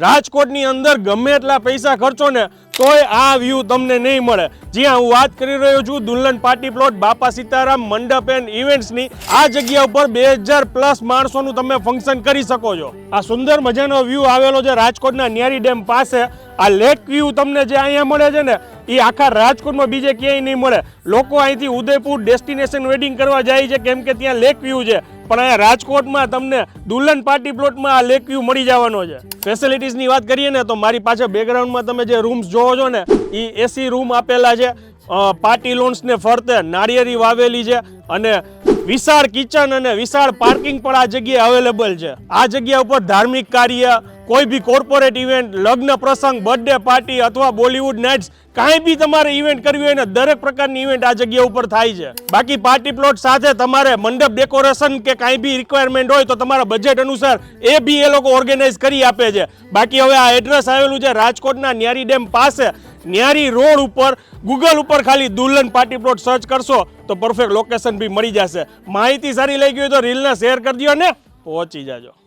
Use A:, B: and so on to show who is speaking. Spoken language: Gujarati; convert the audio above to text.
A: રાજકોટની અંદર ગમે એટલા પૈસા ખર્ચો ને તોય આ વ્યૂ તમને નહીં મળે। જ્યાં હું વાત કરી રહ્યો છું દુલ્હન પાર્ટી પ્લોટ બાપા સીતારામ મંડપ એન્ડ ઇવેન્ટ્સની, આ જગ્યા ઉપર 2000+ માણસોનું તમે ફંક્શન કરી શકો છો। આ સુંદર મજાનો વ્યૂ આવેલો છે રાજકોટના ન્યારી ડેમ પાસે। આ લેક વ્યૂ તમને જે અહીંયા મળે છે ને એ આખા રાજકોટમાં બીજે ક્યાંય નહીં મળે। લોકો અહીંથી ઉદયપુર ડેસ્ટિનેશન વેડિંગ કરવા જાય છે કેમ કે ત્યાં લેક વ્યૂ છે, પણ અહીંયા રાજકોટમાં તમને દુલ્હન પાર્ટી પ્લોટમાં આ લેક વ્યૂ મળી જવાનો છે। ફેસિલિટીઝની વાત કરીએ ને તો મારી પાછળ બેકગ્રાઉન્ડમાં તમે જે રૂમ્સ જોવો છો ને એ એસી રૂમ આપેલા છે। પાર્ટી લોન્સને ફરતે નાળિયેરી વાવેલી છે અને વિશાળ કિચન અને વિશાળ પાર્કિંગ પણ આ જગ્યાએ અવેલેબલ છે। આ જગ્યા ઉપર ધાર્મિક કાર્ય, કોઈ બી કોર્પોરેટ ઇવેન્ટ, લગ્ન પ્રસંગ, બર્થડે પાર્ટી અથવા બોલિવૂડ નાઇટ્સ કાંઈ બી તમારે ઇવેન્ટ કરવી હોય ને દરેક પ્રકારની ઇવેન્ટ આ જગ્યા ઉપર થાય છે। બાકી પાર્ટી પ્લોટ સાથે તમારે મંડપ ડેકોરેશન કે કાંઈ બી રિક્વાયરમેન્ટ હોય તો તમારા બજેટ અનુસાર એ બી એ લોકો ઓર્ગેનાઇઝ કરી આપે છે। બાકી હવે આ એડ્રેસ આવેલું છે રાજકોટના ન્યારી ડેમ પાસે, ન્યારી રોડ ઉપર। ગૂગલ ઉપર ખાલી દુલ્હન પાર્ટી પ્લોટ સર્ચ કરશો તો પરફેક્ટ લોકેશન બી મળી જશે। માહિતી સારી લાગી હોય તો રીલને શેર કરી દો ને પહોંચી જાજો।